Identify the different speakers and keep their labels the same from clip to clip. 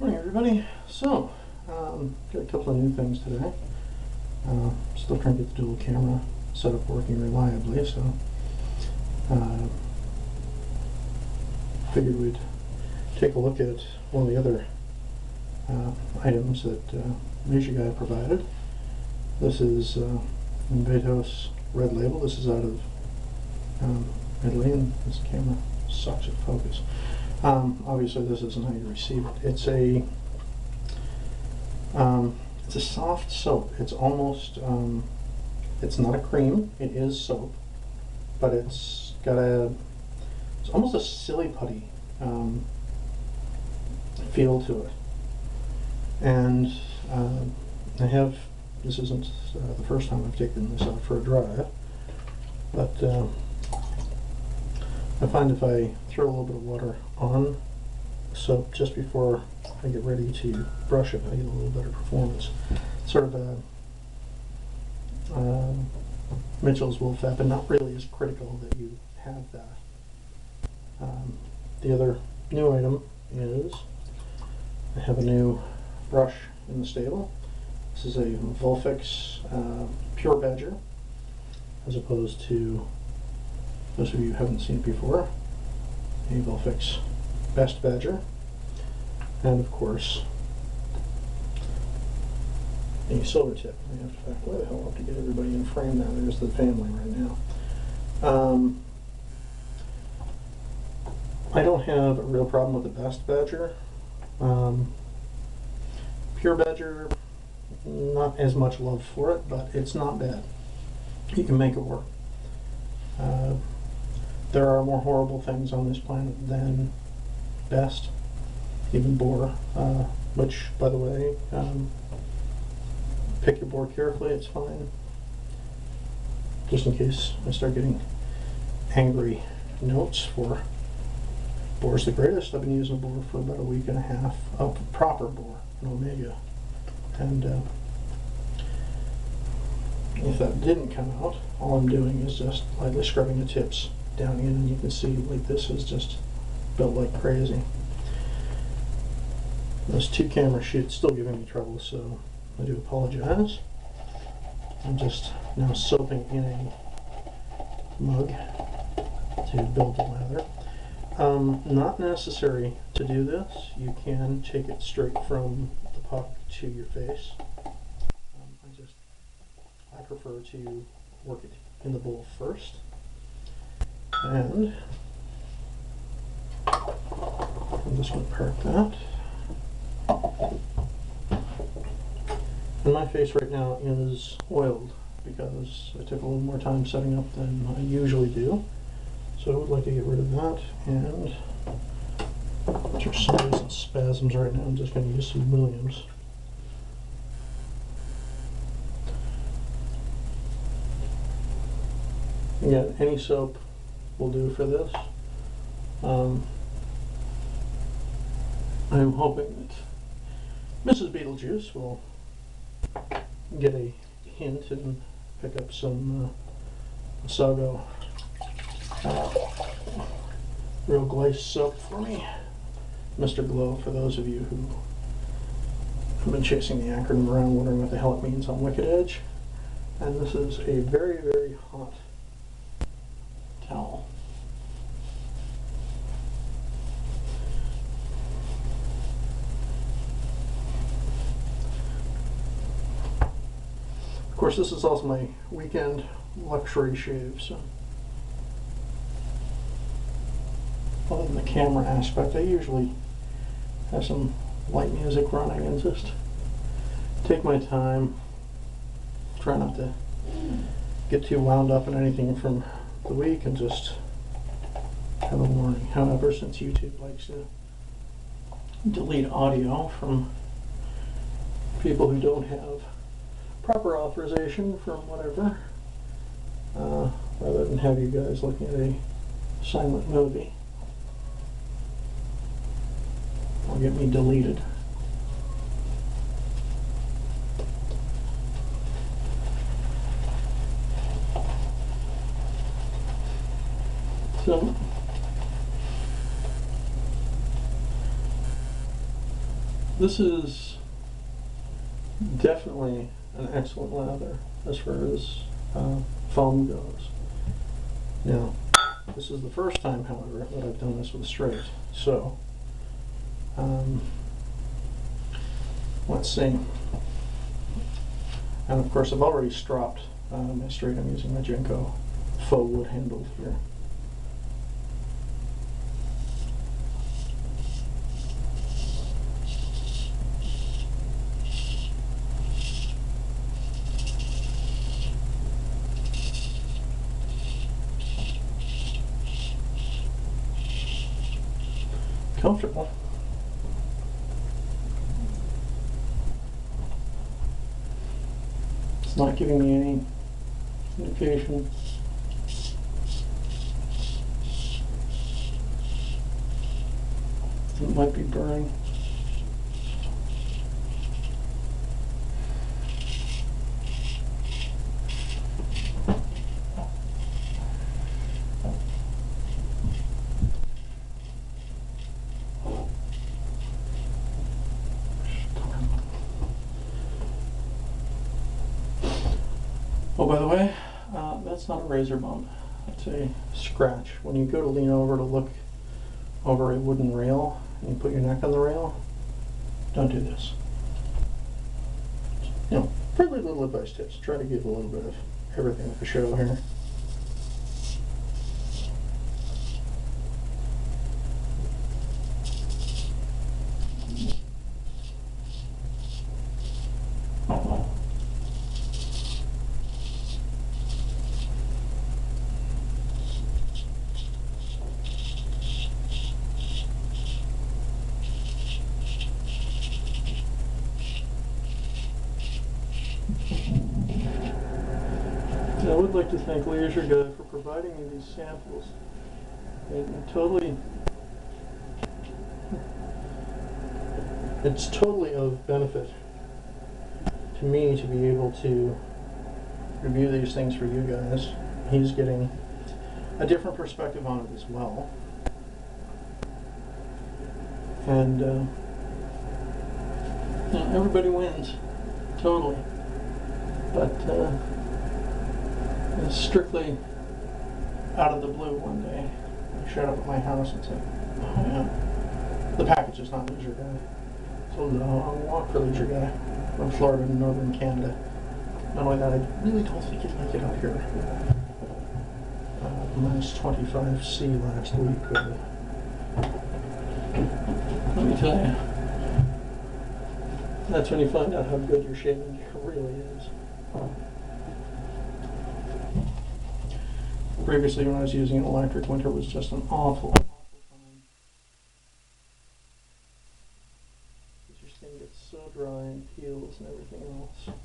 Speaker 1: Morning, everybody. So, got a couple of new things today. Still trying to get the dual camera setup working reliably, so figured we'd take a look at one of the other items that Asia guy provided. This is Invetos Red Label. This is out of Italy, and this camera sucks at focus. Obviously, this isn't how you receive it. It's a soft soap. It's almost it's not a cream. It is soap, but it's almost a silly putty feel to it. And this isn't the first time I've taken this out for a drive, but I find if I throw a little bit of water on soap just before I get ready to brush it, I get a little better performance. Sort of a Mitchell's Wolf app, and not really as critical that you have that. The other new item is I have a new brush in the stable. This is a Volfix Pure Badger, as opposed to, those of you who haven't seen it before, a Volfix Best Badger, and of course a silver tip. I have to back way the hell up to get everybody in frame now. There's the family right now. I don't have a real problem with the Best Badger. Pure Badger, not as much love for it, but it's not bad. You can make it work. There are more horrible things on this planet than Best, even Boar, which, by the way, pick your Boar carefully, it's fine. Just in case I start getting angry notes for Boar's the greatest. I've been using a Boar for about a week and a half, a proper Boar, an Omega. And if that didn't come out, all I'm doing is just lightly scrubbing the tips down in, and you can see like this is just built like crazy. This 2-camera shoot's still giving me trouble, so I do apologize. I'm just now soaping in a mug to build the lather. Not necessary to do this. You can take it straight from the puck to your face. I prefer to work it in the bowl first, and I'm just going to park that. And my face right now is oiled because I took a little more time setting up than I usually do. So I would like to get rid of that, and for some reason spasms right now, I'm just going to use some Williams. Again, any soap will do for this. I'm hoping that Mrs. Beetlejuice will get a hint and pick up some Sago Real Glaze soap for me. Mr. Glow, for those of you who have been chasing the acronym around wondering what the hell it means on Wicked Edge. And this is a very, very hot towel. Of course, this is also my weekend luxury shave, so other than the camera aspect, I usually have some light music running and just take my time, try not to get too wound up in anything from the week, and just have a warning. However, since YouTube likes to delete audio from people who don't have proper authorization from whatever, rather than have you guys looking at a silent movie, or get me deleted. So This is definitely an excellent lather as far as foam goes. Now, this is the first time, however, that I've done this with a straight. So, let's see. And of course, I've already stropped my straight. I'm using my Genko faux wood handle here. Comfortable. It's not giving me any indication. It might be burning. Oh, by the way, that's not a razor bump. It's a scratch. When you go to lean over to look over a wooden rail and you put your neck on the rail, don't do this. You know, friendly little advice tips. Try to give a little bit of everything for show here. I would like to thank Leisure Guy for providing me these samples. It's totally of benefit to me to be able to review these things for you guys. He's getting a different perspective on it as well. And you know, everybody wins, totally. But it's strictly out of the blue one day. I showed up at my house and said, oh yeah, the package is not Leisure Guy. So long walk for Leisure Guy from Florida to northern Canada. Not only that, I really don't think you'd like it up here. Minus 25°C last week. Let me tell you, that's when you find out how good your shaving gear really is. Previously, when I was using an electric, winter was just an awful time. Your skin gets so dry and peels and everything else.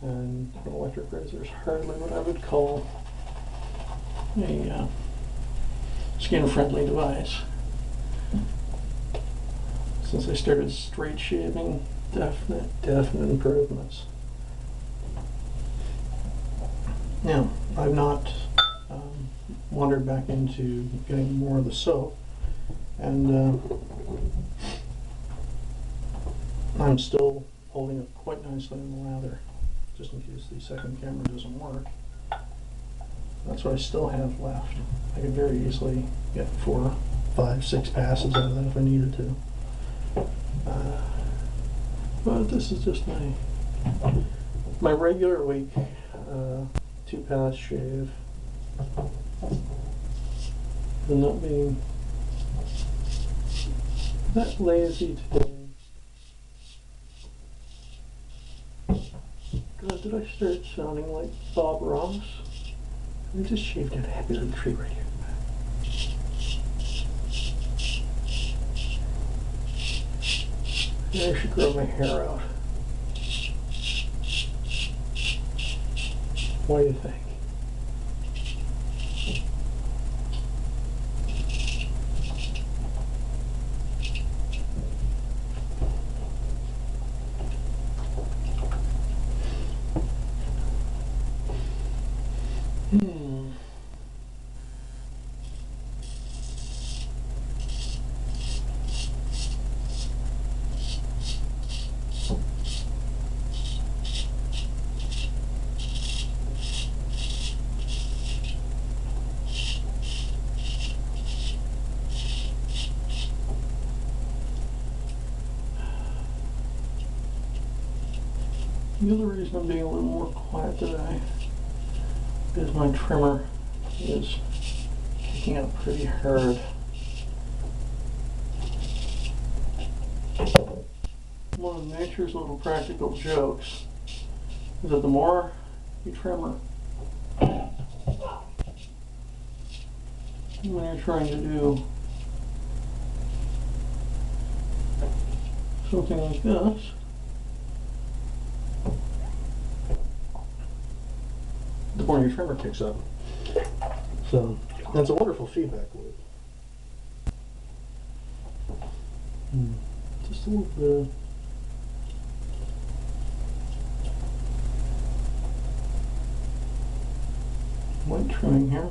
Speaker 1: And an electric razor is hardly what I would call a skin-friendly device. Since I started straight shaving, definite improvements. Now, I've not wandered back into getting more of the soap, and I'm still holding it quite nicely in the lather, just in case the second camera doesn't work. That's what I still have left. I could very easily get 4, 5, 6 passes out of that if I needed to. But this is just my regular week 2-pass shave. I'm not being that lazy today. God, did I start sounding like Bob Ross? I just shaved down a happy little tree right here. Maybe I should grow my hair out. What do you think? The other reason I'm being a little more quiet today is my trimmer is picking up pretty hard. One of nature's little practical jokes is that the more you trimmer when you're trying to do something like this, the more your trimmer kicks up. So that's a wonderful feedback loop. Just a little bit of white trimming here.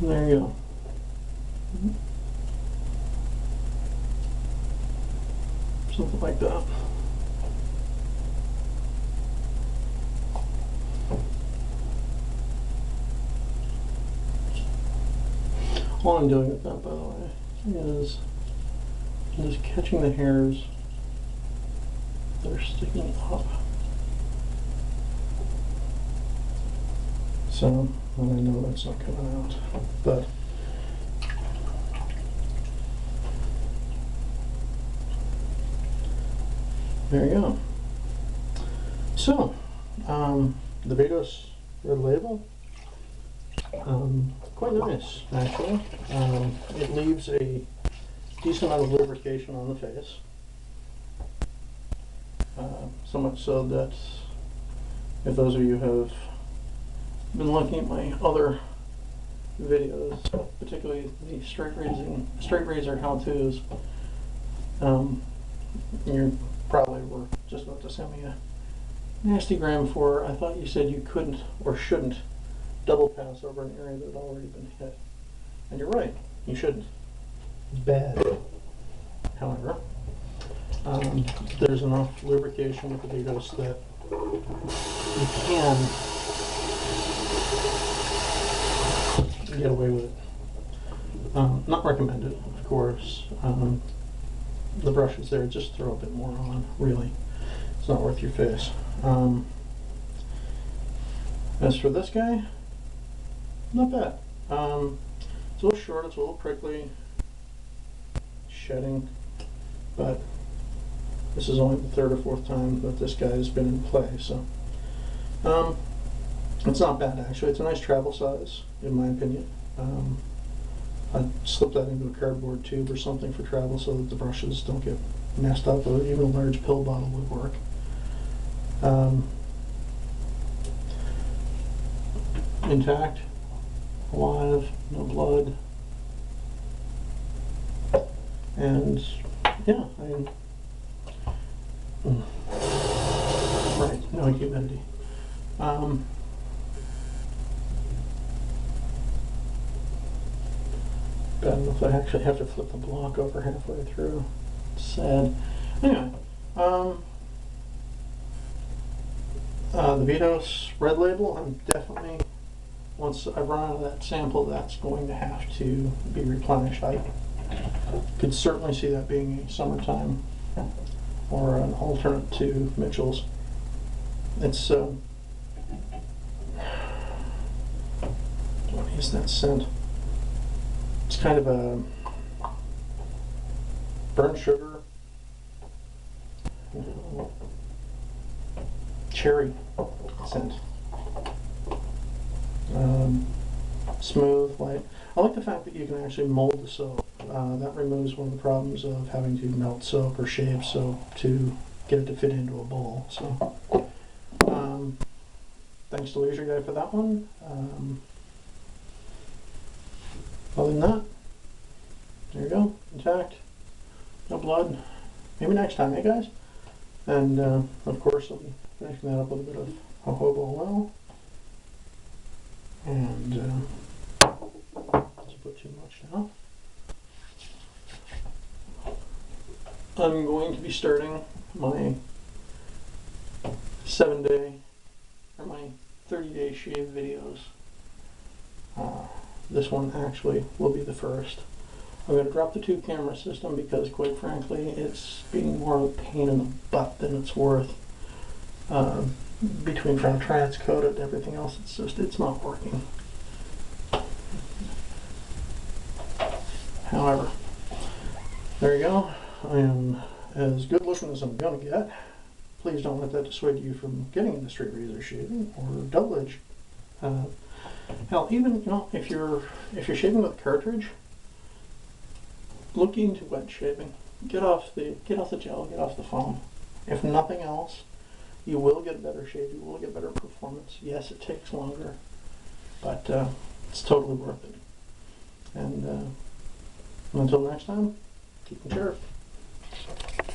Speaker 1: There you go. Something like that. All I'm doing with that, by the way, is I'm just catching the hairs that are sticking up. So, and I know that's not coming out, but there you go. So, the Vados red label, quite nice actually. It leaves a decent amount of lubrication on the face, so much so that if those of you have been looking at my other videos, particularly the straight razor how-tos, you probably were just about to send me a nasty gram for, I thought you said you couldn't or shouldn't double pass over an area that had already been hit. And you're right, you shouldn't. It's bad. However, there's enough lubrication with the Vados that you can get away with it. Not recommended, of course. The brush is there, just throw a bit more on, really. It's not worth your face. As for this guy, not bad. It's a little short, it's a little prickly, shedding, but this is only the third or fourth time that this guy has been in play, so it's not bad actually. It's a nice travel size, in my opinion. I'd slip that into a cardboard tube or something for travel so that the brushes don't get messed up, or even a large pill bottle would work. Intact, alive, no blood, and yeah, I mean, right, no humidity. Bad enough I actually have to flip the block over halfway through. It's sad. Anyway, the Vados red label, I'm definitely, once I run out of that sample, that's going to have to be replenished. I could certainly see that being a summertime or an alternate to Mitchell's. It's use that scent. It's kind of a burnt sugar, cherry scent. Smooth, light. I like the fact that you can actually mold the soap. That removes one of the problems of having to melt soap or shave soap to get it to fit into a bowl. So, thanks to Leisure Guy for that one. Other than that, there you go, intact, no blood. Maybe next time, eh guys? And of course I'll be finishing that up with a bit of jojoba oil. And doesn't put too much now. I'm going to be starting my 7-day or my 30-day shave videos. This one actually will be the first. I'm going to drop the 2-camera system because, quite frankly, it's being more of a pain in the butt than it's worth. Between trying to transcode it and everything else, it's not working. However, there you go. I am as good looking as I'm gonna get. Please don't let that dissuade you from getting into straight razor shaving or double edge. Hell, even if you're shaving with a cartridge, look into wet shaving. Get off the gel, get off the foam. If nothing else, you will get a better shave, you will get better performance. Yes, it takes longer, but it's totally worth it. And until next time, keep them sharp.